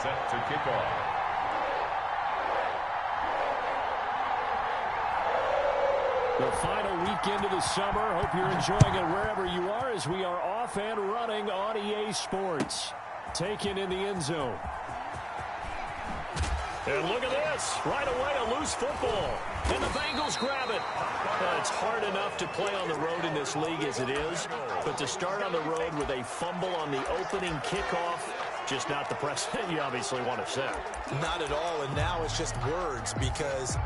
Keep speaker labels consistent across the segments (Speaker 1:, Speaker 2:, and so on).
Speaker 1: set to kick off.
Speaker 2: The final weekend of the summer. Hope you're enjoying it wherever you are as we are off and running on EA Sports. Taken in the end zone. And look at this. Right away, a loose football. And the Bengals grab it. It's hard enough to play on the road in this league as it is. But to start on the road with a fumble on the opening kickoff, just not the precedent you obviously want to set.
Speaker 3: Not at all, and now it's just words because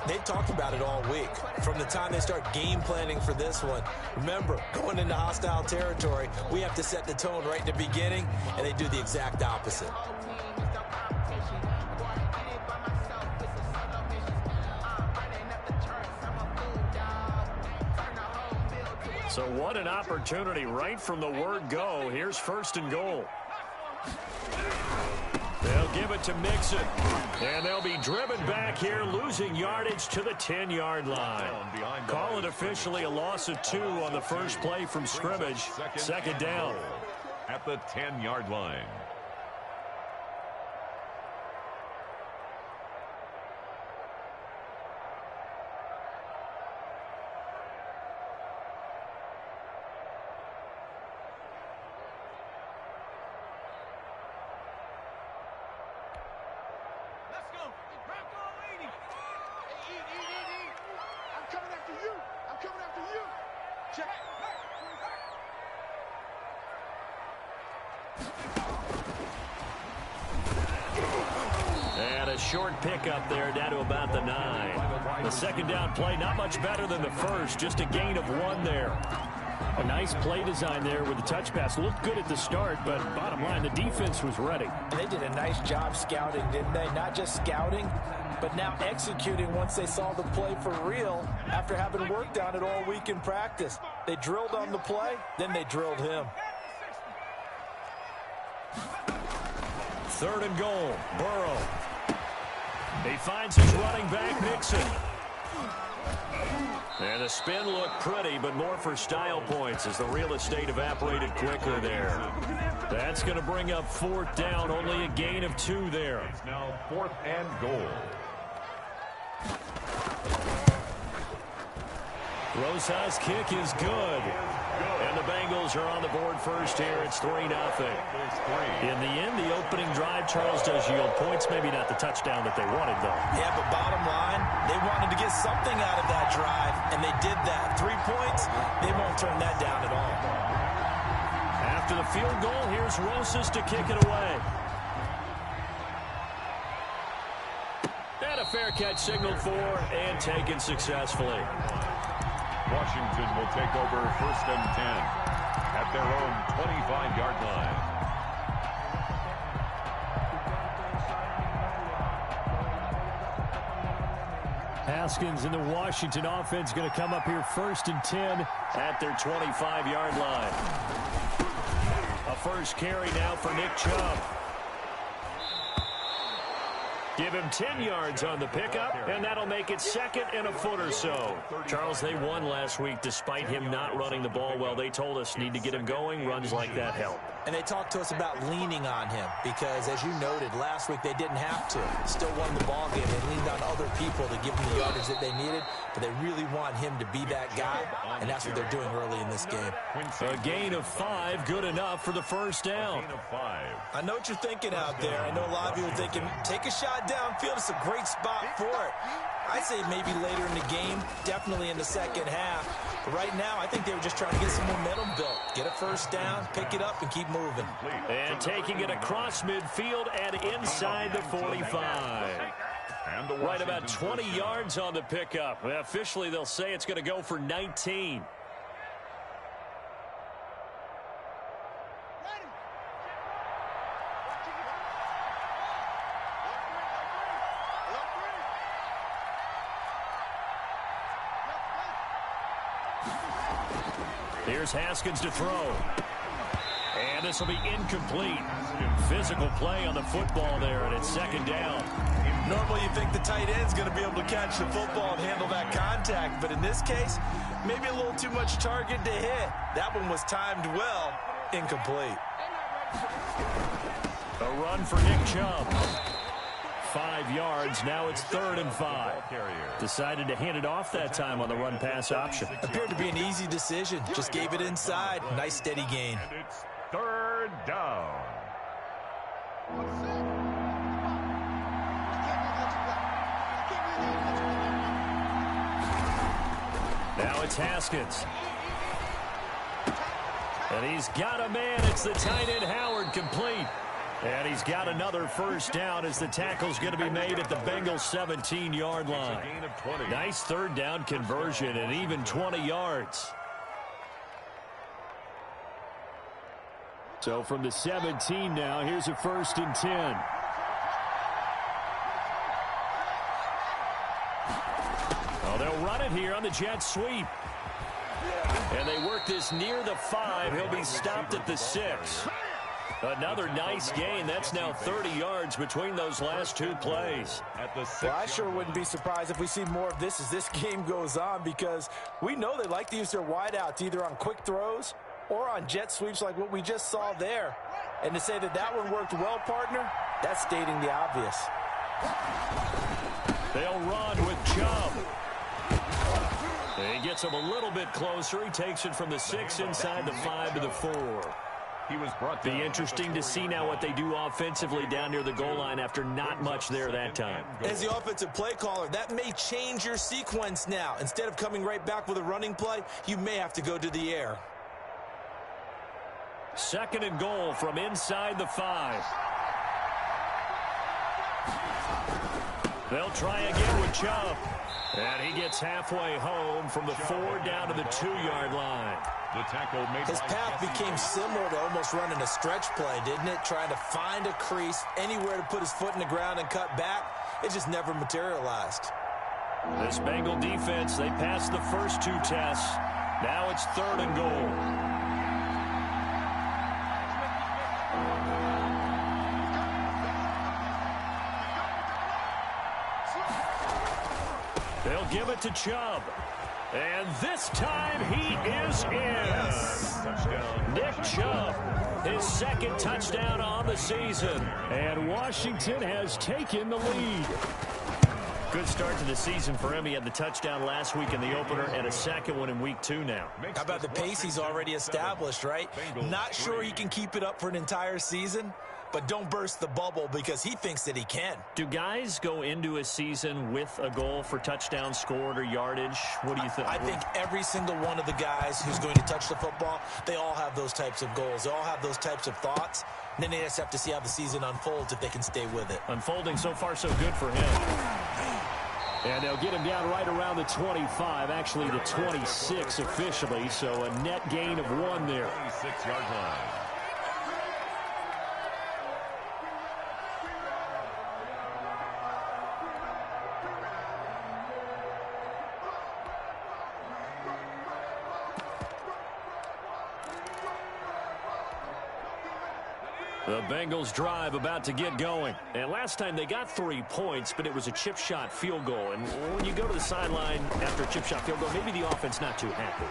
Speaker 3: they've talked about it all week. From the time they start game planning for this one, remember, going into hostile territory, we have to set the tone right in the beginning, and they do the exact opposite.
Speaker 2: So what an opportunity right from the word go. Here's 1st and goal. They'll give it to Mixon. And they'll be driven back here, losing yardage to the 10-yard line. Call it officially a loss of 2 on the first play from scrimmage. 2nd down.
Speaker 1: At the 10-yard line.
Speaker 2: And a short pickup there down to about the 9. The 2nd down play, not much better than the first, just a gain of 1 there. A nice play design there with the touch pass. Looked good at the start, but bottom line, the defense was ready.
Speaker 3: And they did a nice job scouting, didn't they? Not just scouting, but now executing once they saw the play for real after having worked on it all week in practice. They drilled on the play, then they drilled him.
Speaker 2: 3rd and goal, Burrow. He finds his running back, Mixon. And the spin looked pretty, but more for style points as the real estate evaporated quicker there. That's going to bring up 4th down, only a gain of 2 there.
Speaker 1: It's now 4th and goal.
Speaker 2: Rosa's kick is good. And the Bengals are on the board first here. It's 3-0. In the end, the opening drive, Charles, does yield points. Maybe not the touchdown that they wanted, though.
Speaker 3: Yeah, but bottom line, they wanted to get something out of that drive, and they did that. 3 points, they won't turn that down at all.
Speaker 2: After the field goal, here's Rosas to kick it away. And a fair catch signaled for and taken successfully.
Speaker 1: Washington will take over 1st and 10 at their own 25-yard line.
Speaker 2: Haskins and the Washington offense going to come up here 1st and 10 at their 25-yard line. A first carry now for Nick Chubb. Give him 10 yards on the pickup, and that'll make it 2nd and a foot or so. Charles, they won last week despite him not running the ball well. They told us need to get him going. Runs like that help.
Speaker 3: And they talked to us about leaning on him because, as you noted, last week they didn't have to. Still won the ball game. They leaned on other people to give them the yardage that they needed, but they really want him to be that guy, and that's what they're doing early in this game.
Speaker 2: A gain of 5, good enough for the 1st down.
Speaker 3: I know what you're thinking out there. I know a lot of you are thinking, take a shot downfield. It's a great spot for it. I'd say maybe later in the game, definitely in the 2nd half. But right now, I think they were just trying to get some momentum built. Get a 1st down, pick it up, and keep moving.
Speaker 2: And taking it across midfield and inside the 45. Right about 20 yards on the pickup. Officially, they'll say it's going to go for 19. Here's Haskins to throw. And this will be incomplete. Physical play on the football there, and it's 2nd down.
Speaker 3: Normally you think the tight end's going to be able to catch the football and handle that contact, but in this case, maybe a little too much target to hit. That one was timed well, incomplete.
Speaker 2: A run for Nick Chubb. 5 yards. Now it's 3rd and 5. Decided to hand it off that time on the run-pass option.
Speaker 3: Appeared to be an easy decision. Just gave it inside. Nice, steady gain.
Speaker 1: And it's 3rd down.
Speaker 2: Now it's Haskins. And he's got a man. It's the tight end Howard, complete. And he's got another first down as the tackle's going to be made at the Bengals 17-yard line. Nice 3rd down conversion and even 20 yards. So from the 17 now, here's a 1st and 10. Oh, they'll run it here on the jet sweep. And they work this near the 5. He'll be stopped at the 6. Another nice gain. That's now 30 yards between those last 2 plays.
Speaker 3: Well, I sure wouldn't be surprised if we see more of this as this game goes on, because we know they like to use their wideouts either on quick throws or on jet sweeps like what we just saw there. And to say that that one worked well, partner, that's stating the obvious.
Speaker 2: They'll run with Chubb. He gets him a little bit closer. He takes it from the 6 inside the 5 to the 4.
Speaker 1: He was brought
Speaker 2: Be interesting to see now what they do offensively down near the goal line after not much there that time.
Speaker 3: As the offensive play caller, that may change your sequence now. Instead of coming right back with a running play, you may have to go to the air.
Speaker 2: 2nd and goal from inside the 5. They'll try again with Chubb. And he gets halfway home from the 4 down to the 2-yard line.
Speaker 1: The tackle made.
Speaker 3: His path became similar to almost running a stretch play, didn't it? Trying to find a crease, anywhere to put his foot in the ground and cut back. It just never materialized.
Speaker 2: This Bengal defense, they passed the first 2 tests. Now it's 3rd and goal. They'll give it to Chubb. And this time he is in.
Speaker 1: Yes. Touchdown.
Speaker 2: Nick Chubb, his 2nd touchdown on the season. And Washington has taken the lead. Good start to the season for him. He had the touchdown last week in the opener and a 2nd one in week 2 now.
Speaker 3: How about the pace he's already established, right? Not sure he can keep it up for an entire season, but don't burst the bubble because he thinks that he can.
Speaker 2: Do guys go into a season with a goal for touchdowns scored or yardage? What do you think?
Speaker 3: I think every single one of the guys who's going to touch the football, they all have those types of goals. They all have those types of thoughts. And then they just have to see how the season unfolds if they can stay with it.
Speaker 2: Unfolding so far so good for him. And they'll get him down right around the 25, actually the 26 officially, so a net gain of 1 there.
Speaker 1: 26-yard line.
Speaker 2: The Bengals drive about to get going. And last time they got 3 points, but it was a chip shot field goal. And when you go to the sideline after a chip shot field goal, maybe the offense not too happy.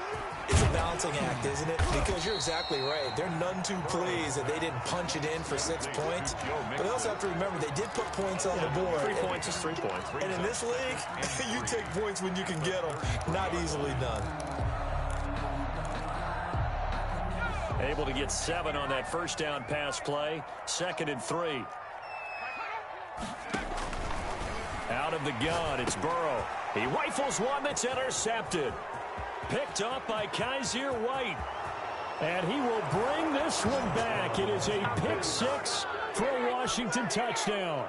Speaker 3: It's a balancing act, isn't it? Because you're exactly right. They're none too pleased that they didn't punch it in for 6 points. But they also have to remember they did put points on the board.
Speaker 2: 3 points is 3 points.
Speaker 3: And in this league, you take points when you can get them. Not easily done.
Speaker 2: Able to get 7 on that first down pass play. 2nd and 3. Out of the gun, it's Burrow. He rifles one that's intercepted. Picked up by Kaiser White. And he will bring this one back. It is a pick 6 for a Washington touchdown.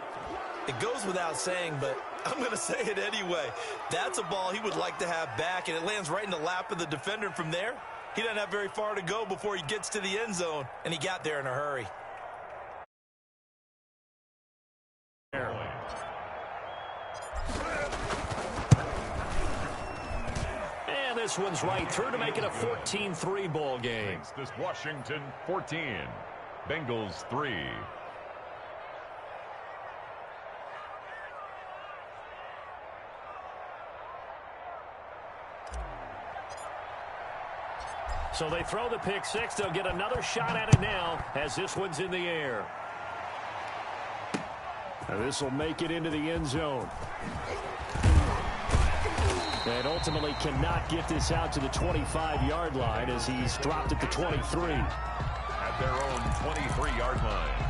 Speaker 3: It goes without saying, but I'm going to say it anyway. That's a ball he would like to have back, and it lands right in the lap of the defender. From there, he doesn't have very far to go before he gets to the end zone, and he got there in a hurry.
Speaker 2: And this one's right through to make it a 14-3 ball game.
Speaker 1: This Washington 14, Bengals 3.
Speaker 2: So they throw the pick 6. They'll get another shot at it now as this one's in the air. This will make it into the end zone. And ultimately cannot get this out to the 25-yard line as he's dropped at the 23.
Speaker 1: At their own 23-yard line.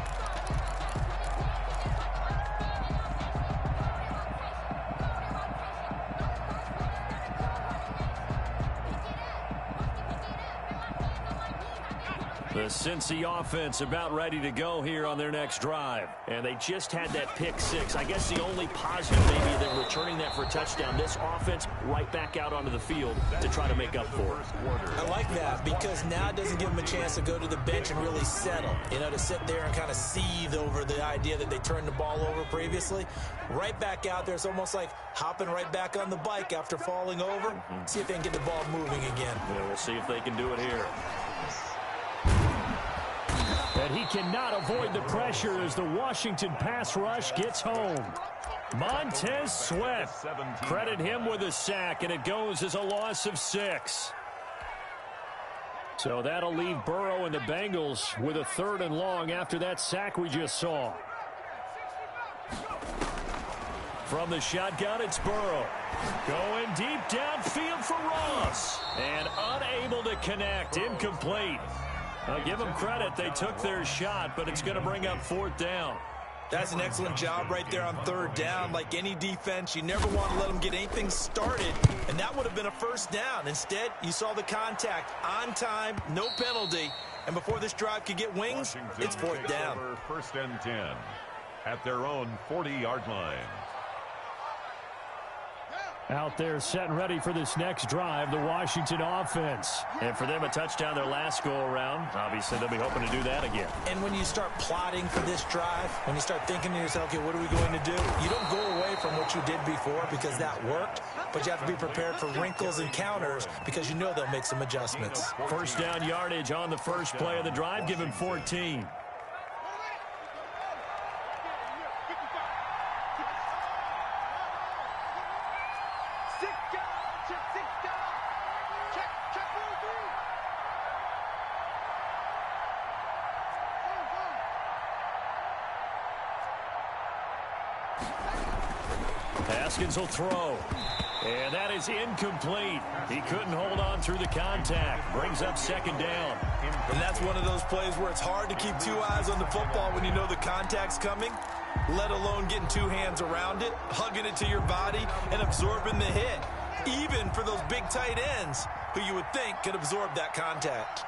Speaker 2: The Cincy offense about ready to go here on their next drive. And they just had that pick six. I guess the only positive maybe than returning that for a touchdown. This offense right back out onto the field to try to make up for it.
Speaker 3: I like that because now it doesn't give them a chance to go to the bench and really settle. You know, to sit there and kind of seethe over the idea that they turned the ball over previously. Right back out there. It's almost like hopping right back on the bike after falling over. See if they can get the ball moving again.
Speaker 2: Yeah, we'll see if they can do it here. And he cannot avoid the pressure as the Washington pass rush gets home. Montez Sweat. Credit him with a sack, and it goes as a loss of 6. So that'll leave Burrow and the Bengals with a 3rd and long after that sack we just saw. From the shotgun, it's Burrow. Going deep downfield for Ross. And unable to connect. Incomplete. I'll give them credit. They took their shot, but it's going to bring up 4th down.
Speaker 3: That's an excellent job right there on 3rd down. Like any defense, you never want to let them get anything started, and that would have been a 1st down. Instead, you saw the contact on time, no penalty, and before this drive could get wings,
Speaker 1: Washington
Speaker 3: it's 4th down.
Speaker 1: 1st and 10 at their own 40-yard line.
Speaker 2: Out there set and ready for this next drive, the Washington offense. And for them, a touchdown their last go-around. Obviously, they'll be hoping to do that again.
Speaker 3: And when you start plotting for this drive, when you start thinking to yourself, okay, what are we going to do? You don't go away from what you did before because that worked, but you have to be prepared for wrinkles and counters because you know they'll make some adjustments.
Speaker 2: 1st down yardage on the first play of the drive. Give him 14. Haskins will throw. And that is incomplete. He couldn't hold on through the contact. Brings up 2nd down.
Speaker 3: And that's one of those plays where it's hard to keep 2 eyes on the football when you know the contact's coming, let alone getting 2 hands around it, hugging it to your body, and absorbing the hit. Even for those big tight ends who you would think could absorb that contact.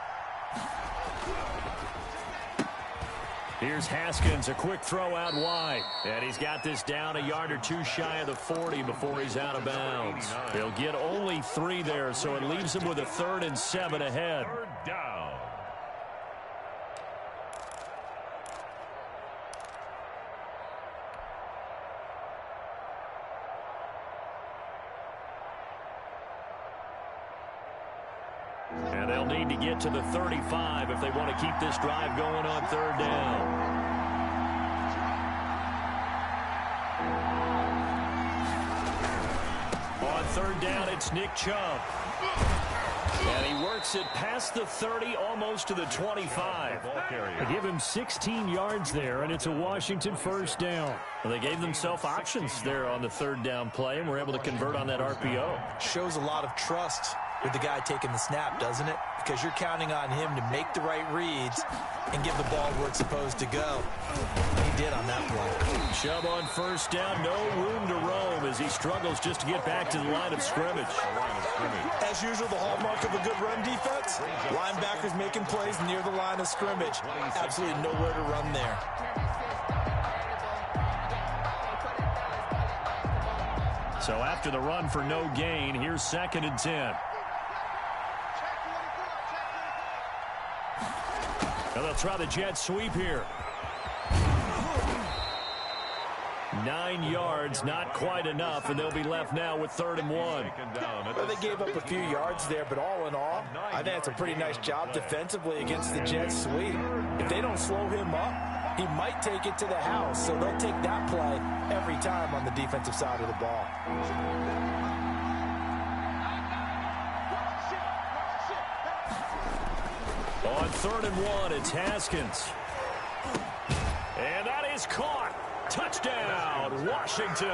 Speaker 2: Here's Haskins, a quick throw out wide. And he's got this down a yard or 2 shy of the 40 before he's out of bounds. They'll get only 3 there, so it leaves him with a 3rd and 7 ahead.
Speaker 1: 3rd down.
Speaker 2: And they'll need to get to the 35 if they want to keep this drive going on 3rd down. On 3rd down, it's Nick Chubb. And he works it past the 30, almost to the 25. They give him 16 yards there, and it's a Washington 1st down. Well, they gave themselves options there on the 3rd down play, and were able to convert on that RPO.
Speaker 3: Shows a lot of trust with the guy taking the snap, doesn't it? Because you're counting on him to make the right reads and give the ball where it's supposed to go. He did on that play.
Speaker 2: Chubb on 1st down, no room to roam as he struggles just to get back to the line of scrimmage.
Speaker 3: As usual, the hallmark of a good run defense, linebackers making plays near the line of scrimmage. Absolutely nowhere to run there.
Speaker 2: So after the run for no gain, here's 2nd and 10. Now they'll try the jet sweep here. 9 yards, not quite enough, and they'll be left now with 3rd and 1.
Speaker 3: Well, they gave up a few yards there, but all in all, I think it's a pretty nice job defensively against the jet sweep. If they don't slow him up, he might take it to the house, so they'll take that play every time on the defensive side of the ball. On 3rd and 1, it's Haskins. And that is caught.
Speaker 2: touchdown, Washington.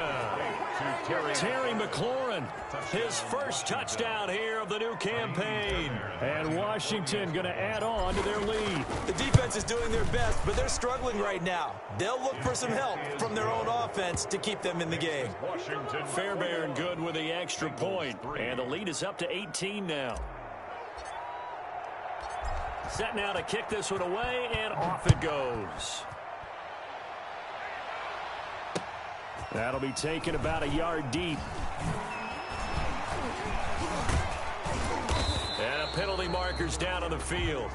Speaker 2: Terry McLaurin, his first touchdown here of the new campaign. And Washington going to add on to their lead.
Speaker 3: The defense is doing their best, but they're struggling right now. They'll look for some help from their own offense to keep them in the game.
Speaker 2: Fairbairn good with the extra point, and the lead is up to 18 now. Set now to kick this one away, and off it goes. That'll be taken about a yard deep. And a penalty marker's down on the field.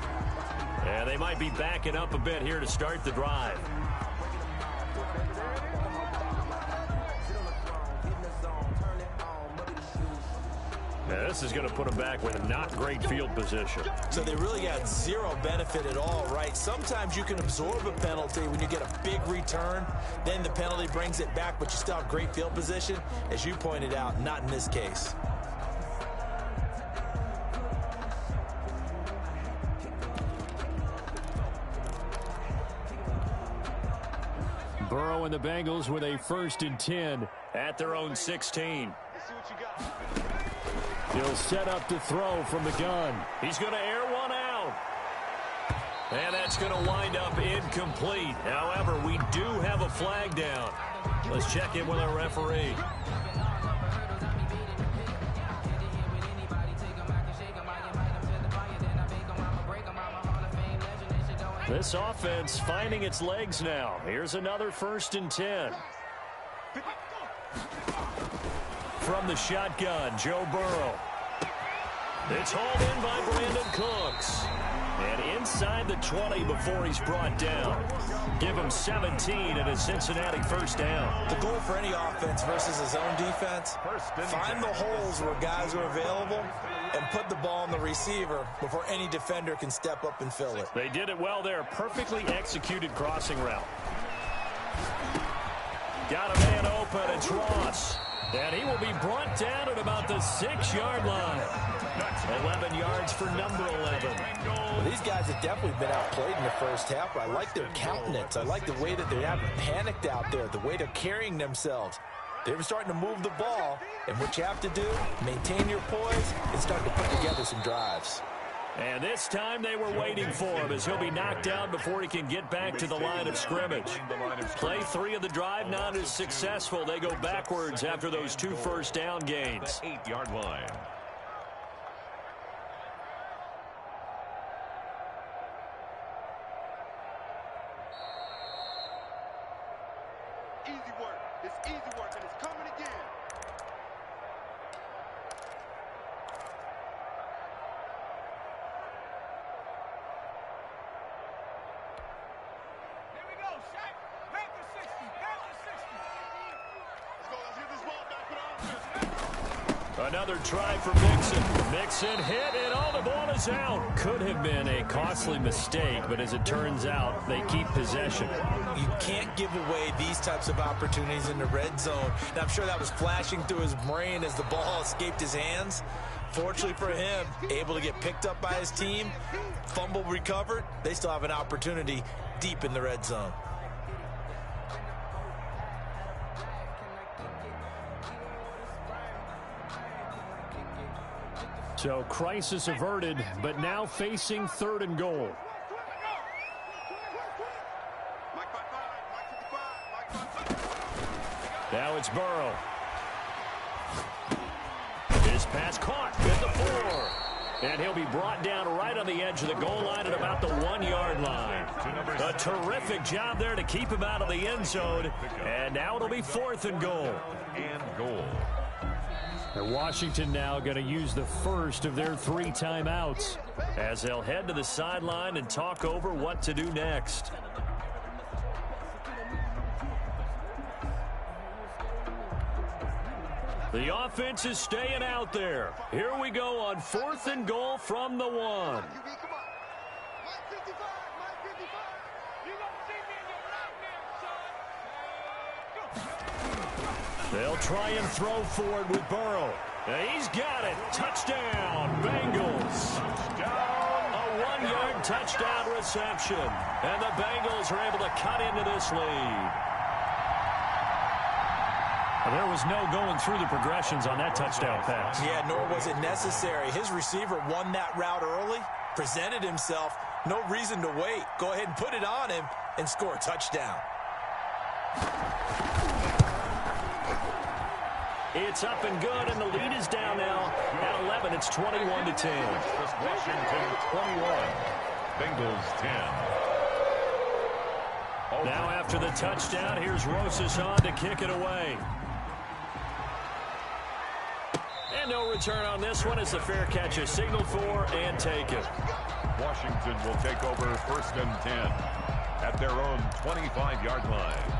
Speaker 2: And they might be backing up a bit here to start the drive. Now this is going to put them back with a not great field position.
Speaker 3: So they really got zero benefit at all, right? Sometimes you can absorb a penalty when you get a big return. Then the penalty brings it back, but you still have great field position. As you pointed out, not in this case.
Speaker 2: Burrow and the Bengals with a 1st and 10 at their own 16. He'll set up to throw from the gun. He's going to air one out. And that's going to wind up incomplete. However, we do have a flag down. Let's check in with our referee. This offense finding its legs now. Here's another 1st and 10. From the shotgun, Joe Burrow. It's hauled in by Brandon Cooks. And inside the 20 before he's brought down. Give him 17 and a Cincinnati 1st down.
Speaker 3: The goal for any offense versus his own defense, find the holes where guys are available and put the ball on the receiver before any defender can step up and fill it.
Speaker 2: They did it well there. Perfectly executed crossing route. Got a man open. It's Ross. And he will be brought down at about the 6-yard line. 11 yards for number 11.
Speaker 3: Well, these guys have definitely been outplayed in the first half, but I like their countenance. I like the way that they haven't panicked out there, the way they're carrying themselves. They're starting to move the ball, and what you have to do, maintain your poise and start to put together some drives.
Speaker 2: And this time they were waiting for him as he'll be knocked down before he can get back to the line of scrimmage. Play 3 of the drive not as successful. They go backwards after those 2 first down gains.
Speaker 1: 8-yard line.
Speaker 4: Easy work. It's easy work, and it's coming again.
Speaker 2: Another try for Mixon. Mixon hit, and the ball is out. Could have been a costly mistake, but as it turns out, they keep possession.
Speaker 3: You can't give away these types of opportunities in the red zone. And I'm sure that was flashing through his brain as the ball escaped his hands. Fortunately for him, able to get picked up by his team, fumble recovered. They still have an opportunity deep in the red zone.
Speaker 2: So crisis averted, but now facing 3rd and goal. Now it's Burrow. His pass caught at the 4. And he'll be brought down right on the edge of the goal line at about the 1-yard line. A terrific job there to keep him out of the end zone. And now it'll be 4th and goal. And Washington now going to use the first of their 3 timeouts as they'll head to the sideline and talk over what to do next. The offense is staying out there. Here we go on 4th and goal from the 1. They'll try and throw forward with Burrow. He's got it. Touchdown, Bengals. A 1-yard touchdown reception. And the Bengals are able to cut into this lead. There was no going through the progressions on that touchdown pass.
Speaker 3: Yeah, nor was it necessary. His receiver won that route early, presented himself. No reason to wait. Go ahead and put it on him and score a touchdown.
Speaker 2: It's up and good, and the lead is down now. At 11, it's 21-10.
Speaker 1: Washington 21, Bengals 10.
Speaker 2: Now after the touchdown, here's Rosas on to kick it away. And no return on this one as the fair catch is signaled for and taken.
Speaker 1: Washington will take over 1st and 10 at their own 25-yard line.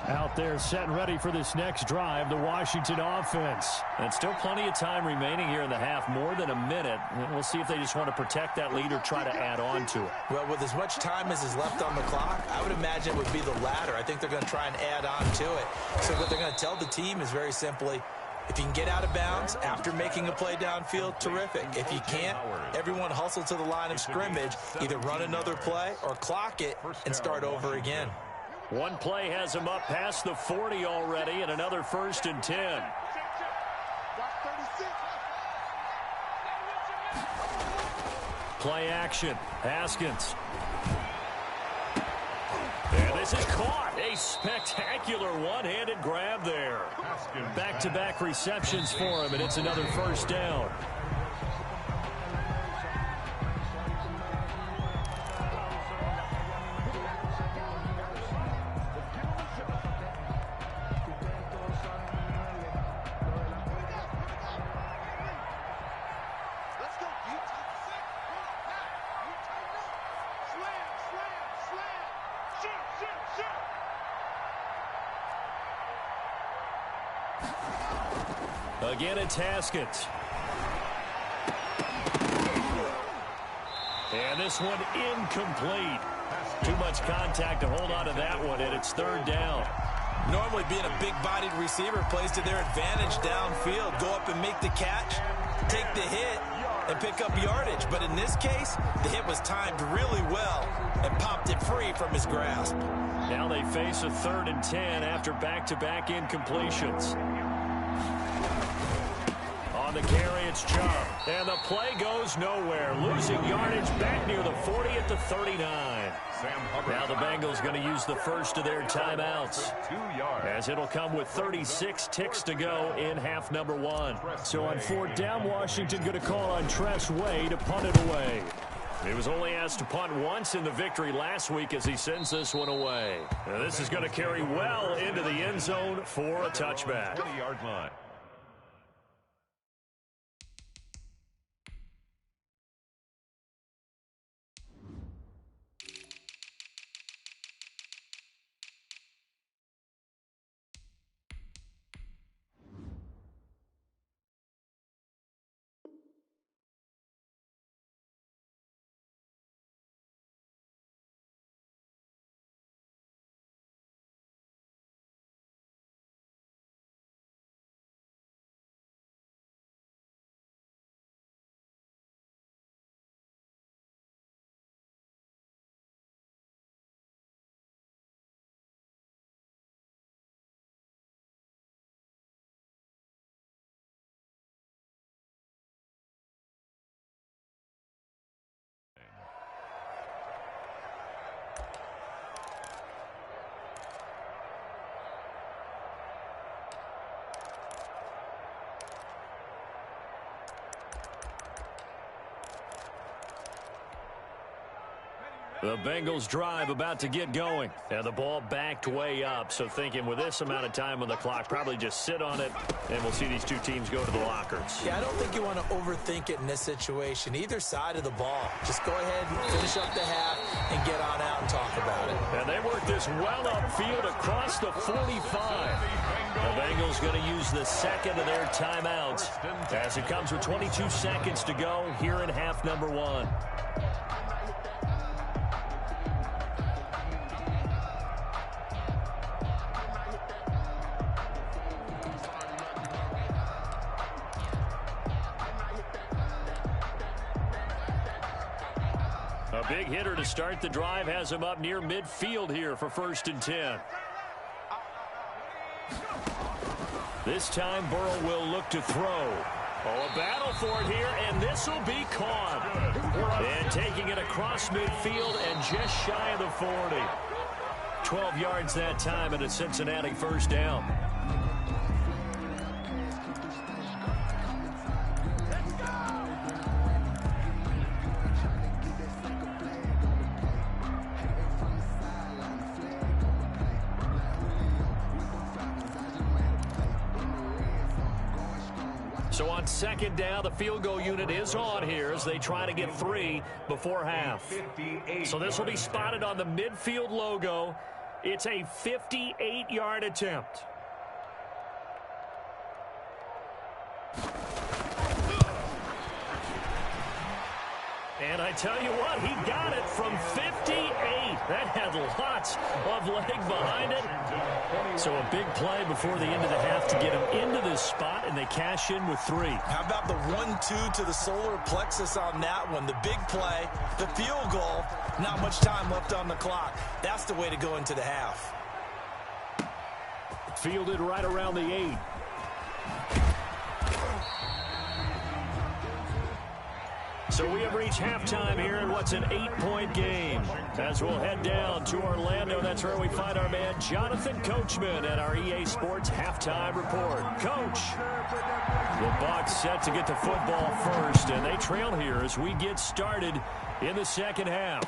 Speaker 2: Out there set and ready for this next drive, the Washington offense. And still plenty of time remaining here in the half, more than a minute. And we'll see if they just want to protect that lead or try to add on to it.
Speaker 3: Well, with as much time as is left on the clock, I would imagine it would be the latter. I think they're going to try and add on to it. So what they're going to tell the team is very simply, if you can get out of bounds after making a play downfield, terrific. If you can't, everyone hustle to the line of scrimmage, either run another play or clock it and start over again.
Speaker 2: One play has him up past the 40 already, and another 1st and 10. Play action. Haskins. And this is caught. A spectacular one-handed grab there. Back-to-back receptions for him, and it's another 1st down. Again, it's Haskins. And this one incomplete. Too much contact to hold on to that one, and it's 3rd down.
Speaker 3: Normally being a big-bodied receiver plays to their advantage downfield. Go up and make the catch, take the hit, and pick up yardage. But in this case, the hit was timed really well and popped it free from his grasp.
Speaker 2: Now they face a 3rd and 10 after back-to-back incompletions. On the carry, it's Chubb. And the play goes nowhere. Losing yardage back near the 40 at the 39. Now the Bengals going to use the first of their timeouts, as it'll come with 36 ticks to go in half number 1. So on 4th down, Washington going to call on Tress Way to punt it away. He was only asked to punt once in the victory last week as he sends this one away. Now this is going to carry well into the end zone for a touchback.
Speaker 1: 20-yard line.
Speaker 2: The Bengals drive about to get going. And the ball backed way up. So thinking with this amount of time on the clock, probably just sit on it, and we'll see these two teams go to the lockers.
Speaker 3: Yeah, I don't think you want to overthink it in this situation. Either side of the ball. Just go ahead and finish up the half and get on out and talk about it.
Speaker 2: And they work this well upfield across the 45. The Bengals going to use the second of their timeouts as it comes with 22 seconds to go here in half number 1. A big hitter to start the drive has him up near midfield here for 1st and 10. This time Burrow will look to throw. Oh, a battle for it here, and this will be caught. And taking it across midfield and just shy of the 40. 12 yards that time and a Cincinnati 1st down. So on 2nd down, the field goal unit is on here as they try to get 3 before half. So this will be spotted on the midfield logo. It's a 58-yard attempt. And I tell you what, he got it from 58. That had lots of leg behind it. So a big play before the end of the half to get him into this spot, and they cash in with 3.
Speaker 3: How about the 1-2 to the solar plexus on that one? The big play, the field goal, not much time left on the clock. That's the way to go into the half.
Speaker 2: Fielded right around the 8. So we have reached halftime here in what's an 8-point game. As we'll head down to Orlando, that's where we find our man Jonathan Coachman at our EA Sports Halftime Report. Coach, the Bucs set to get the football first, and they trail here as we get started in the 2nd half.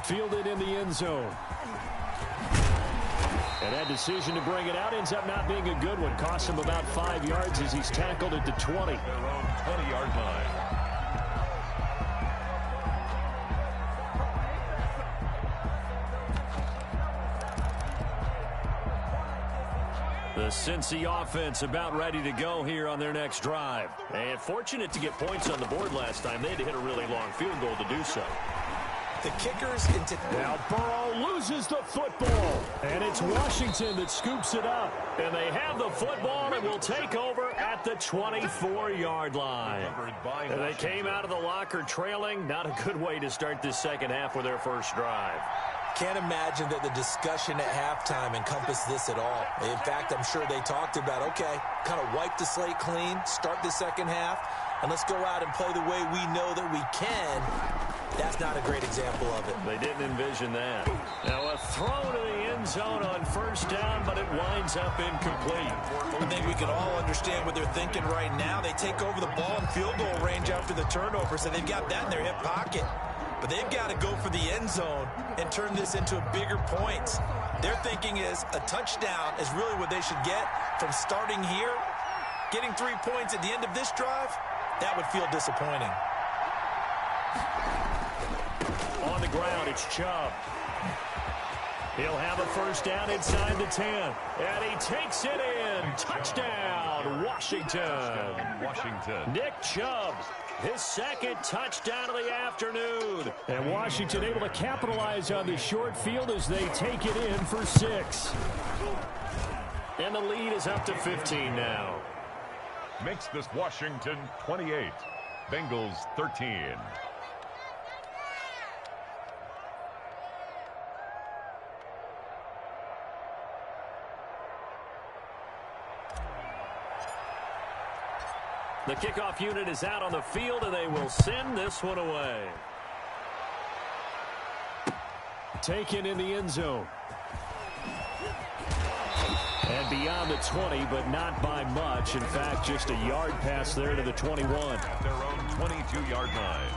Speaker 2: Fielded in the end zone. And that decision to bring it out ends up not being a good one. Costs him about 5 yards as he's tackled at the 20.
Speaker 1: Their own 20-yard line.
Speaker 2: The Cincy offense about ready to go here on their next drive. And fortunate to get points on the board last time. They had to hit a really long field goal to do so.
Speaker 3: The kickers into...
Speaker 2: Now Burrow loses the football. And it's Washington that scoops it up. And they have the football and will take over at the 24-yard line. And they came out of the locker trailing. Not a good way to start this 2nd half with their first drive.
Speaker 3: Can't imagine that the discussion at halftime encompassed this at all. In fact, I'm sure they talked about, okay, kind of wipe the slate clean, start the 2nd half, and let's go out and play the way we know that we can. That's not a great example of it.
Speaker 2: They didn't envision that. Now a throw to the end zone on 1st down, but it winds up incomplete.
Speaker 3: I think we can all understand what they're thinking right now. They take over the ball in field goal range after the turnover, so they've got that in their hip pocket. But they've got to go for the end zone and turn this into a bigger points. Their thinking is a touchdown is really what they should get from starting here. Getting 3 points at the end of this drive, that would feel disappointing.
Speaker 2: On the ground, it's Chubb. He'll have a 1st down inside the 10. And he takes it in. Touchdown, Washington. Nick Chubb. His 2nd touchdown of the afternoon. And Washington able to capitalize on the short field as they take it in for 6. And the lead is up to 15 now.
Speaker 1: Makes this Washington 28. Bengals 13.
Speaker 2: The kickoff unit is out on the field, and they will send this one away. Taken in the end zone. And beyond the 20, but not by much. In fact, just a yard pass there to the 21.
Speaker 1: At their own 22-yard line.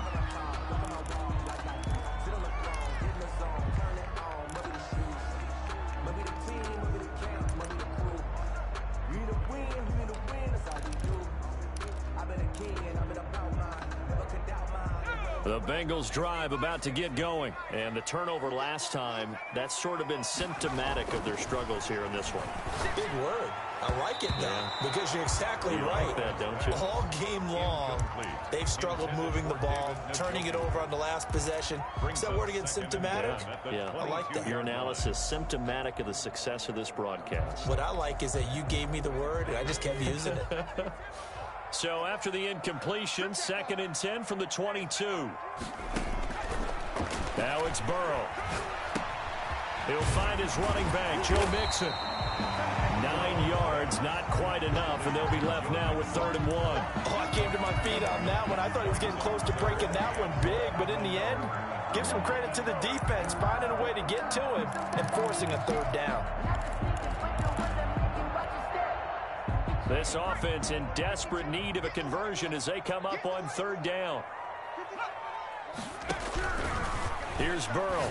Speaker 2: The Bengals drive about to get going. And the turnover last time, that's sort of been symptomatic of their struggles here in this one.
Speaker 3: Big word. I like it, though, because you're exactly right.
Speaker 2: Like that, don't you?
Speaker 3: All game long, they've struggled moving the ball, turning it over on the last possession. Is that word again, symptomatic?
Speaker 2: Yeah.
Speaker 3: I like that.
Speaker 2: Your analysis, symptomatic of the success of this broadcast.
Speaker 3: What I like is that you gave me the word, and I just kept using it.
Speaker 2: So after the incompletion, 2nd and 10 from the 22. Now it's Burrow. He'll find his running back, Joe Mixon. 9 yards, not quite enough, and they'll be left now with 3rd and 1.
Speaker 3: Oh, I came to my feet on that one. I thought he was getting close to breaking that one big, but in the end, give some credit to the defense, finding a way to get to him and forcing a 3rd down.
Speaker 2: This offense in desperate need of a conversion as they come up on 3rd down. Here's Burrow.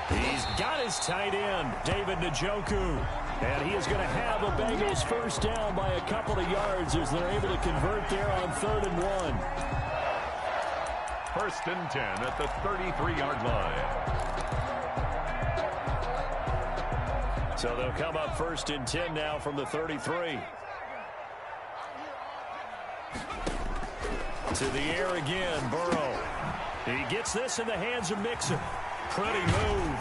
Speaker 2: He's got his tight end, David Njoku. And he is going to have a Bengals 1st down by a couple of yards as they're able to convert there on 3rd and 1.
Speaker 1: 1st and 10 at the 33-yard line.
Speaker 2: So they'll come up 1st and 10 now from the 33. To the air again, Burrow. He gets this in the hands of Mixon. Pretty move.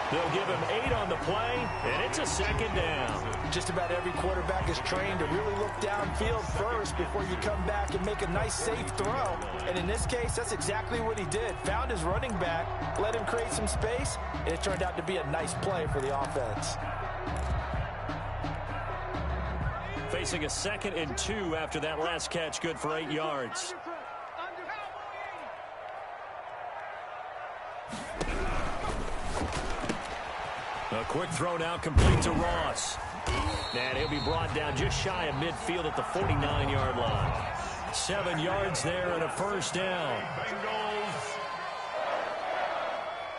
Speaker 2: They'll give him 8 on the play, and it's a 2nd down.
Speaker 3: Just about every quarterback is trained to really look downfield first before you come back and make a nice, safe throw. And in this case, that's exactly what he did. Found his running back, let him create some space, and it turned out to be a nice play for the offense.
Speaker 2: Facing a 2nd and 2 after that last catch, good for 8 yards. A quick throw now complete to Ross. And he'll be brought down just shy of midfield at the 49-yard line. 7 yards there and a 1st down.
Speaker 1: Bengals.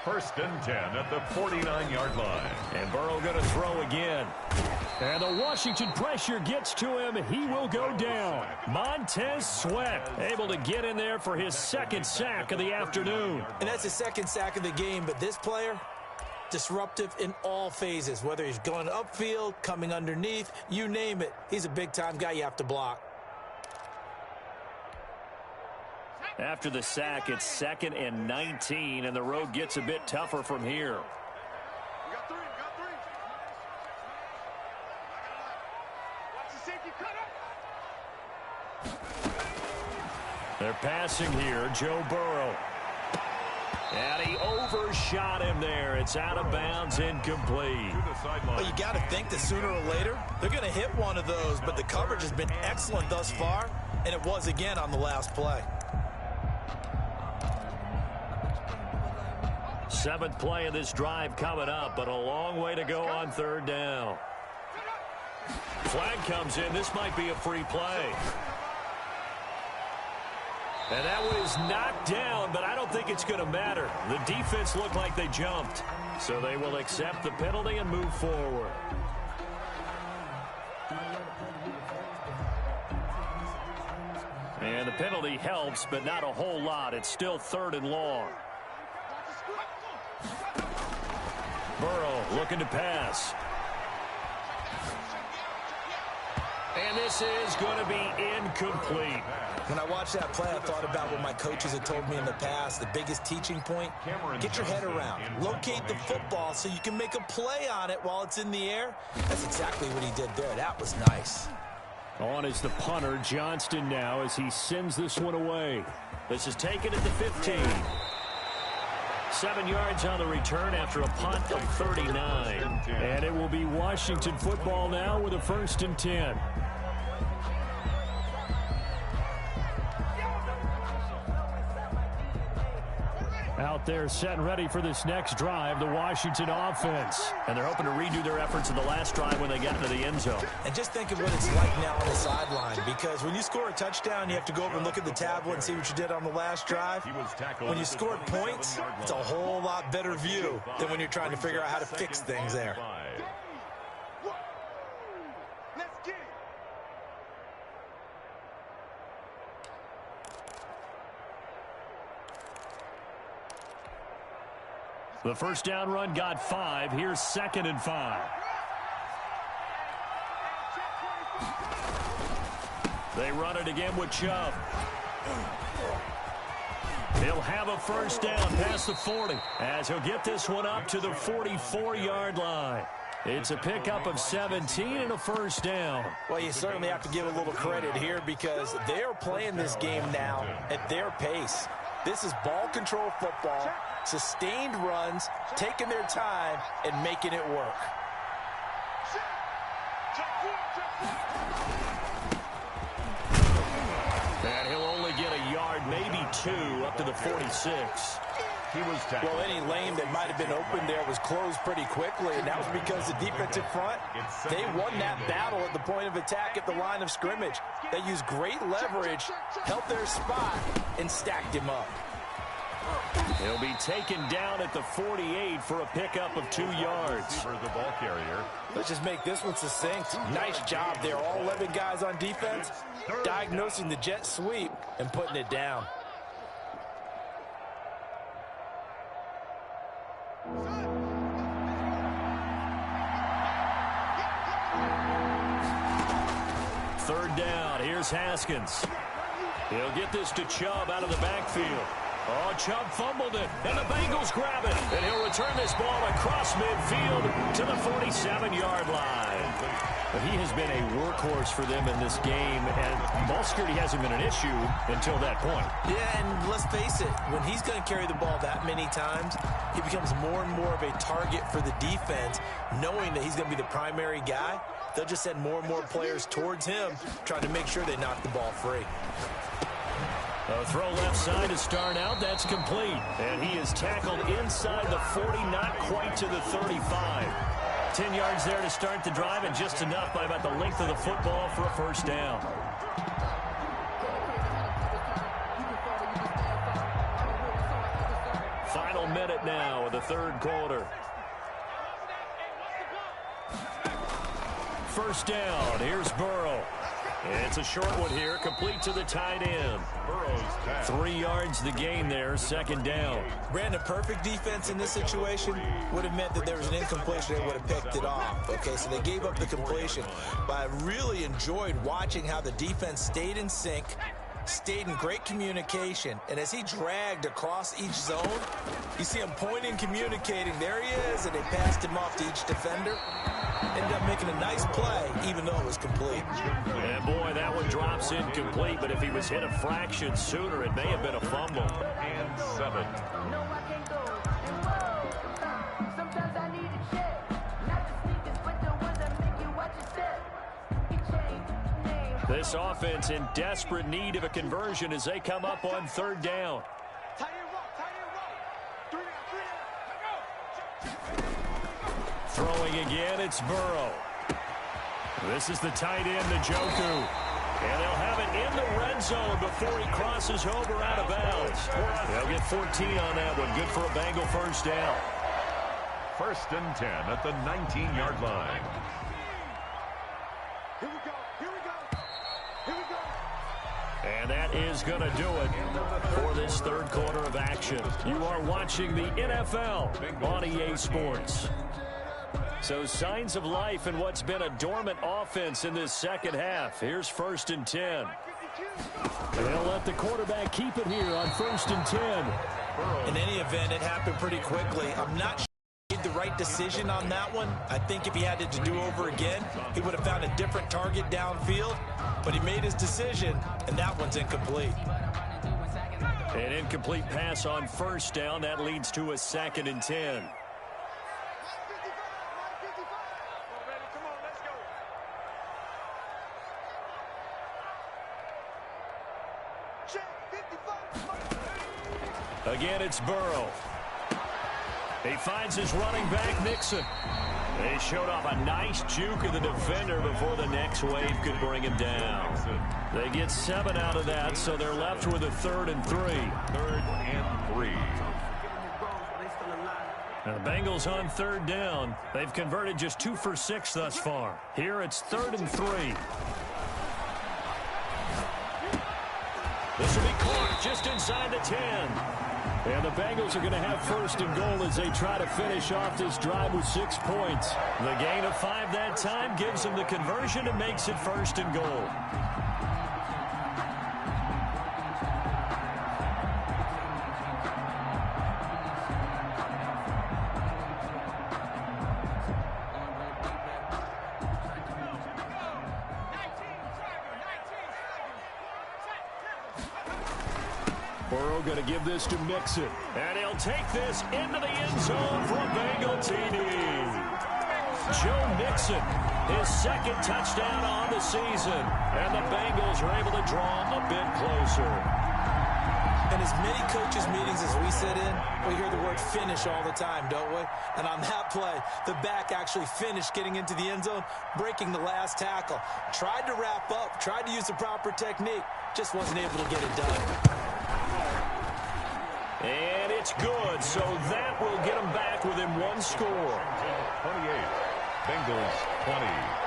Speaker 1: 1st and 10 at the 49-yard line.
Speaker 2: And Burrow going to throw again. And the Washington pressure gets to him. He will go down. Montez Sweat able to get in there for his 2nd sack of the afternoon.
Speaker 3: And that's his 2nd sack of the game, but this player, disruptive in all phases, whether he's going upfield, coming underneath, you name it. He's a big-time guy you have to block.
Speaker 2: After the sack, it's 2nd and 19, and the road gets a bit tougher from here. They're passing here, Joe Burrow. And he overshot him there. It's out of bounds, incomplete.
Speaker 3: Well, you got to think that sooner or later, they're going to hit one of those, but the coverage has been excellent thus far, and it was again on the last play.
Speaker 2: 7th play of this drive coming up, but a long way to go on 3rd down. Flag comes in. This might be a free play. And that one is knocked down, but I don't think it's going to matter. The defense looked like they jumped. So they will accept the penalty and move forward. And the penalty helps, but not a whole lot. It's still 3rd and long. Burrow looking to pass. And this is going to be incomplete.
Speaker 3: When I watched that play, I thought about what my coaches had told me in the past. The biggest teaching point, get your head around. Locate the football so you can make a play on it while it's in the air. That's exactly what he did there. That was nice.
Speaker 2: On is the punter, Johnston, now as he sends this one away. This is taken at the 15. 7 yards on the return after a punt of 39. And it will be Washington football now with a 1st and 10. Out there set and ready for this next drive, the Washington offense. And they're hoping to redo their efforts in the last drive when they got into the end zone.
Speaker 3: And just think of what it's like now on the sideline, because when you score a touchdown, you have to go over and look at the tablet and see what you did on the last drive. When you scored points, it's a whole lot better view than when you're trying to figure out how to fix things there.
Speaker 2: The 1st down run got 5. Here's 2nd and 5. They run it again with Chubb. He'll have a 1st down past the 40 as he'll get this one up to the 44-yard line. It's a pickup of 17 and a 1st down.
Speaker 3: Well, you certainly have to give a little credit here because they're playing this game now at their pace. This is ball control football, sustained runs, taking their time, and making it work.
Speaker 2: And he'll only get a yard, maybe 2, up to the 46.
Speaker 1: He was tackled.
Speaker 3: Well, any lane that might have been open there was closed pretty quickly, and that was because the defensive front, they won that battle at the point of attack at the line of scrimmage. They used great leverage, held their spot, and stacked him up.
Speaker 2: He'll be taken down at the 48 for a pickup of 2 yards.
Speaker 1: The ball carrier.
Speaker 3: Let's just make this one succinct. Nice job there. All 11 guys on defense, diagnosing the jet sweep and putting it down.
Speaker 2: Third down. Here's Haskins. He'll get this to Chubb out of the backfield. Oh, Chubb fumbled it, and the Bengals grab it. And he'll return this ball across midfield to the 47-yard line. But he has been a workhorse for them in this game, and ball security hasn't been an issue until that point.
Speaker 3: Yeah, and let's face it, when he's going to carry the ball that many times, he becomes more and more of a target for the defense, knowing that he's going to be the primary guy. They'll just send more and more players towards him, trying to make sure they knock the ball free.
Speaker 2: A throw left side to start out. That's complete. And he is tackled inside the 40, not quite to the 35. 10 yards there to start the drive, and just enough by about the length of the football for a first down. Final minute now of the third quarter. First down. Here's Burrow. It's a short one here, complete to the tight end.
Speaker 1: Burrow's pass.
Speaker 2: 3 yards the gain there, second down.
Speaker 3: Brandon, perfect defense in this situation would have meant that there was an incompletion. They would have picked it off. Okay, so they gave up the completion. But I really enjoyed watching how the defense stayed in sync, stayed in great communication. And as he dragged across each zone, you see him pointing, communicating. There he is, and they passed him off to each defender. Ended up making a nice play, even though it was complete.
Speaker 2: And boy, that one drops incomplete, but if he was hit a fraction sooner, it may have been a fumble.
Speaker 1: And 7.
Speaker 5: No, I can't go. And whoa, sometimes I need a check. Not the sneakers, but the ones that make you watch your step. You change name.
Speaker 2: This offense in desperate need of a conversion as they come up on third down.
Speaker 4: Tight end roll. 3 down, go.
Speaker 2: Throwing again, it's Burrow. This is the tight end, Njoku. And they'll have it in the red zone before he crosses over out of bounds. They'll get 14 on that one. Good for a Bengal first down.
Speaker 1: First and 10 at the 19-yard line.
Speaker 4: Here we go. Here we go. Here we go.
Speaker 2: And that is going to do it for this third quarter of action. You are watching the NFL on EA Sports. So signs of life in what's been a dormant offense in this second half. Here's first and 10. They'll let the quarterback keep it here on first and 10.
Speaker 3: In any event, it happened pretty quickly. I'm not sure he made the right decision on that one. I think if he had it to do over again, he would have found a different target downfield. But he made his decision, and that one's incomplete.
Speaker 2: An incomplete pass on first down. That leads to a second and 10. Again, it's Burrow. He finds his running back, Nixon. They showed off a nice juke of the defender before the next wave could bring him down. They get 7 out of that, so they're left with a 3rd and 3.
Speaker 1: 3rd and 3.
Speaker 2: Now the Bengals on third down. They've converted just 2 for 6 thus far. Here it's 3rd and 3. This will be caught just inside the 10. And the Bengals are going to have first and goal as they try to finish off this drive with 6 points. The gain of 5 that time gives them the conversion and makes it first and goal. Burrow going to give this to Mixon. And he'll take this into the end zone for a Bengal TD. Joe Mixon, his second touchdown on the season. And the Bengals are able to draw a bit closer.
Speaker 3: In as many coaches' meetings as we sit in, we hear the word finish all the time, don't we? And on that play, the back actually finished getting into the end zone, breaking the last tackle. Tried to wrap up, tried to use the proper technique, just wasn't able to get it done.
Speaker 2: And it's good, so that will get them back within one score.
Speaker 1: 28, Bengals 20.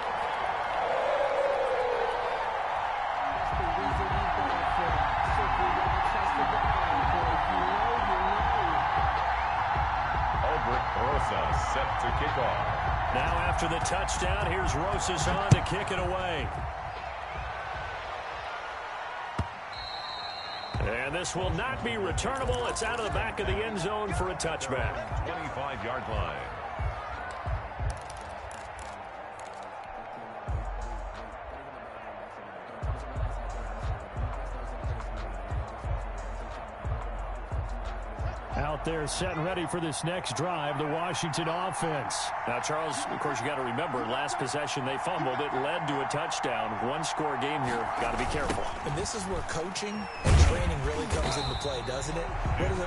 Speaker 1: Set to kick off.
Speaker 2: Now after the touchdown, here's Rosas on to kick it away. And this will not be returnable. It's out of the back of the end zone for a touchback.
Speaker 1: 25-yard line.
Speaker 2: Out there set and ready for this next drive, the Washington offense. Now, Charles, of course, you got to remember, last possession they fumbled. It led to a touchdown. One-score game here. Got to be careful.
Speaker 3: And this is where coaching and training really comes into play, doesn't it?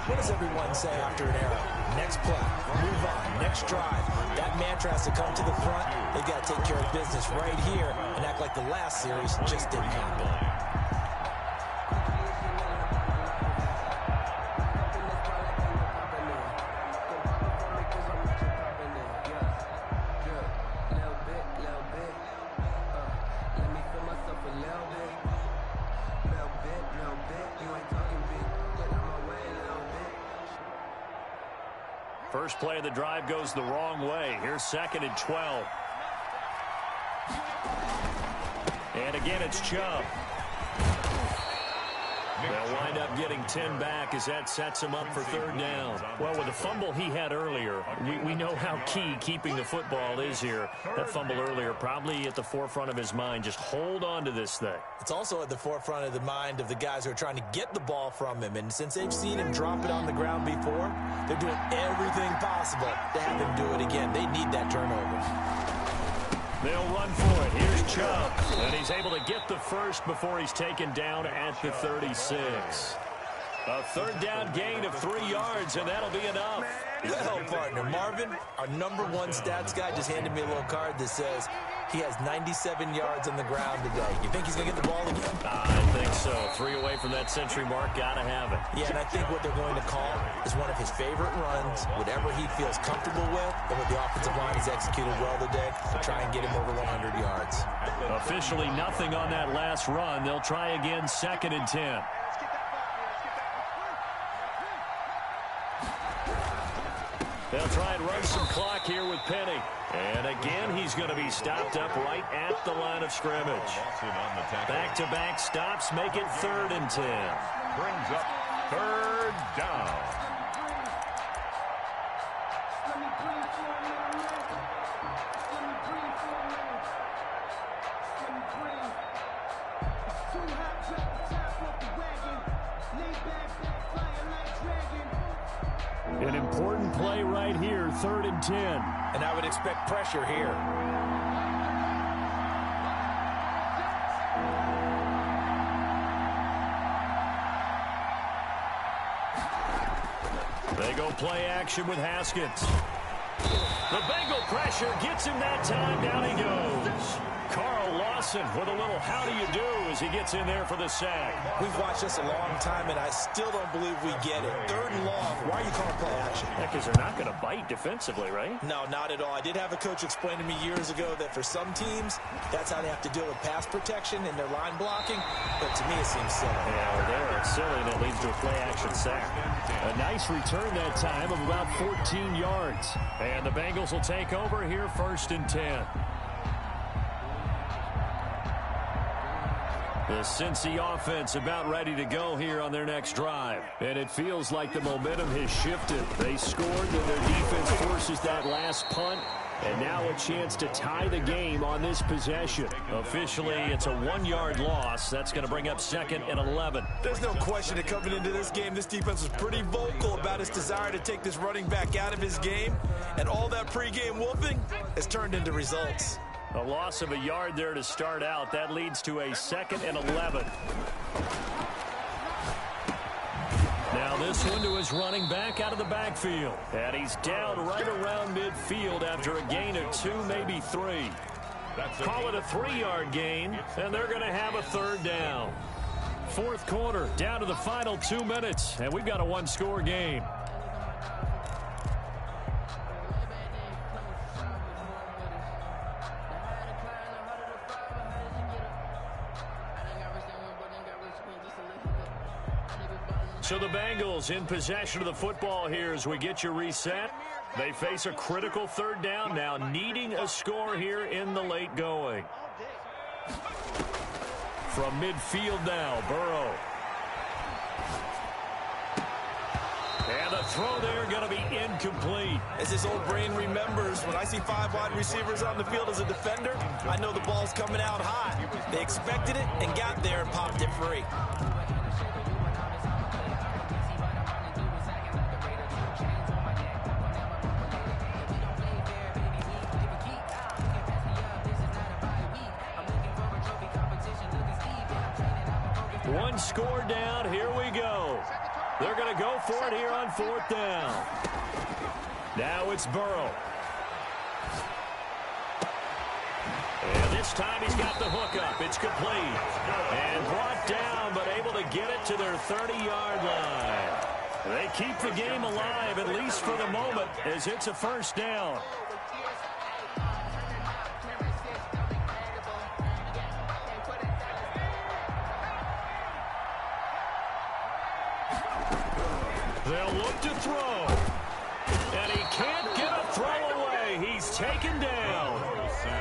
Speaker 3: What does everyone say after an error? Next play, move on, next drive. That mantra has to come to the front. They've got to take care of business right here and act like the last series just didn't happen.
Speaker 2: First play of the drive goes the wrong way. Here's 2nd and 12. And again, it's Chubb. They'll wind up getting 10 back as that sets him up for 3rd down. Well, with the fumble he had earlier, we know how key keeping the football is here. That fumble earlier probably at the forefront of his mind. Just hold on to this thing.
Speaker 3: It's also at the forefront of the mind of the guys who are trying to get the ball from him. And since they've seen him drop it on the ground before, they're doing everything possible to have him do it again. They need that turnover.
Speaker 2: They'll run for it. Here's Chubb. And he's able to get the first before he's taken down at the 36. A 3rd down gain of 3 yards, and that'll be enough.
Speaker 3: Good help, partner. Marvin, our #1 stats guy, just handed me a little card that says he has 97 yards on the ground today. You think he's going to get the ball again?
Speaker 2: I think so. 3 away from that century mark. Got to have it.
Speaker 3: Yeah, and I think what they're going to call is one of his favorite runs, whatever he feels comfortable with, and what the offensive line has executed well today, to try and get him over 100 yards.
Speaker 2: Officially nothing on that last run. They'll try again, 2nd and 10. They'll try and run some clock here with Penny. And again, he's going to be stopped up right at the line of scrimmage. Back-to-back stops make it 3rd and 10.
Speaker 1: Brings up 3rd down.
Speaker 2: An important play right here, 3rd and 10.
Speaker 3: And I would expect pressure here.
Speaker 2: They go play action with Haskins. The Bengal pressure gets him that time. Down he goes. Carl Lawson with a little how do you do as he gets in there for the sack.
Speaker 3: We've watched this a long time, and I still don't believe we get it. 3rd and long. Why are you calling play action?
Speaker 2: Yeah, because they're not going to bite defensively, right?
Speaker 3: No, not at all. I did have a coach explain to me years ago that for some teams, that's how they have to deal with pass protection and their line blocking. But to me, it seems silly.
Speaker 2: Yeah, well, there it's silly, and it leads to a play action sack. A nice return that time of about 14 yards. And the Bengals will take over here, 1st and 10. The Cincy offense about ready to go here on their next drive. And it feels like the momentum has shifted. They scored, then their defense forces that last punt. And now a chance to tie the game on this possession. Officially, it's a 1-yard loss. That's going to bring up 2nd and 11.
Speaker 3: There's no question that coming into this game, this defense was pretty vocal about its desire to take this running back out of his game. And all that pregame wolfing has turned into results.
Speaker 2: A loss of a yard there to start out. That leads to a 2nd and 11. Now this one to his running back out of the backfield. And he's down right around midfield after a gain of 2, maybe 3. Call it a 3-yard gain, and they're going to have a 3rd down. 4th quarter, down to the final 2 minutes, and we've got a 1-score game. So the Bengals in possession of the football here as we get you reset. They face a critical 3rd down now, needing a score here in the late going. From midfield now, Burrow. And the throw there going to be incomplete.
Speaker 3: As his old brain remembers, when I see 5 wide receivers on the field as a defender, I know the ball's coming out high. They expected it and got there and popped it free.
Speaker 2: One score down. Here we go. They're going to go for it here on 4th down. Now it's Burrow. And this time he's got the hook up. It's complete. And brought down, but able to get it to their 30-yard line. They keep the game alive, at least for the moment, as it's a 1st down. They'll look to throw. And he can't get a throw away. He's taken down.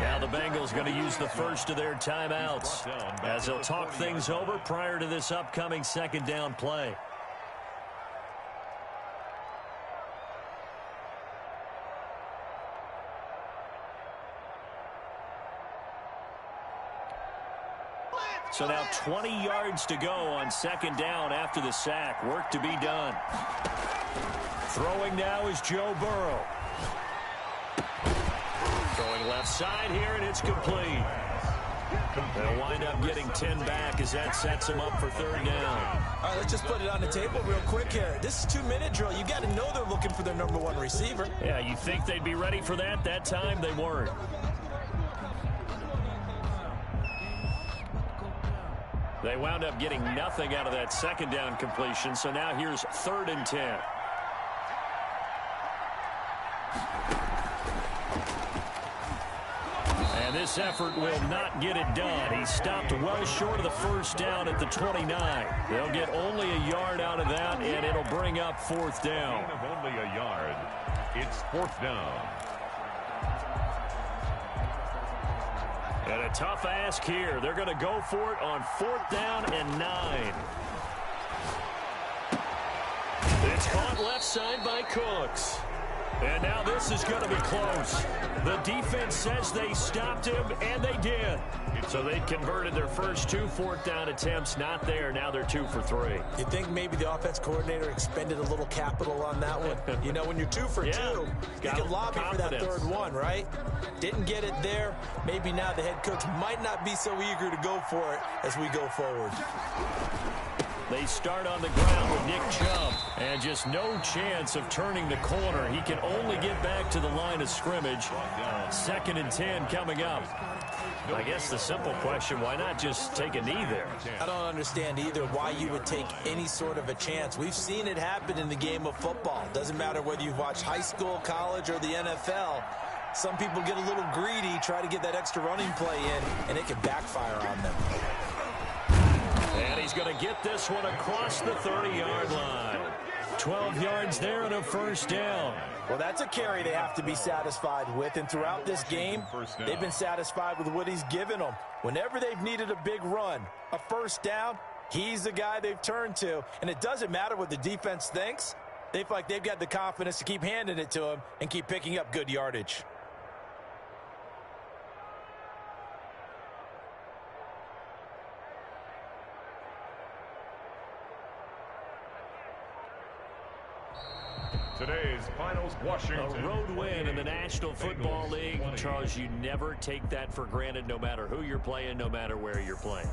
Speaker 2: Now the Bengals going to use the first of their timeouts as they'll talk things over prior to this upcoming 2nd down play. So now 20 yards to go on 2nd down after the sack. Work to be done. Throwing now is Joe Burrow. Throwing left side here, and it's complete. They'll wind up getting 10 back as that sets them up for 3rd down.
Speaker 3: All right, let's just put it on the table real quick here. This is 2-minute drill. You got to know they're looking for their #1 receiver.
Speaker 2: Yeah, you think they'd be ready for that? That time they weren't. They wound up getting nothing out of that 2nd down completion, so now here's 3rd and 10. And this effort will not get it done. He stopped well short of the 1st down at the 29. They'll get only a yard out of that, and it'll bring up 4th down.
Speaker 1: Only a yard. It's 4th down.
Speaker 2: And a tough ask here. They're going to go for it on 4th down and 9. It's caught left side by Cooks. And now this is going to be close. The defense says they stopped him, and they did. So they converted their first 2 4th down attempts. Not there. Now they're 2 for 3.
Speaker 3: You think maybe the offense coordinator expended a little capital on that one? You know, when you're 2 for 2, you can lobby for that 3rd one, right? Didn't get it there. Maybe now the head coach might not be so eager to go for it as we go forward.
Speaker 2: They start on the ground with Nick Chubb, and just no chance of turning the corner. He can only get back to the line of scrimmage. 2nd and 10 coming up. I guess the simple question, why not just take a knee there?
Speaker 3: I don't understand either why you would take any sort of a chance. We've seen it happen in the game of football. Doesn't matter whether you've watched high school, college, or the NFL. Some people get a little greedy, try to get that extra running play in, and it can backfire on them.
Speaker 2: And he's going to get this one across the 30-yard line. 12 yards there and a 1st down.
Speaker 3: Well, that's a carry they have to be satisfied with, and throughout this game, they've been satisfied with what he's given them. Whenever they've needed a big run, a 1st down, he's the guy they've turned to, and it doesn't matter what the defense thinks. They feel like they've got the confidence to keep handing it to him and keep picking up good yardage.
Speaker 1: Today's finals, Washington.
Speaker 2: A road win in the National Football League. Charles, you never take that for granted, no matter who you're playing, no matter where you're playing.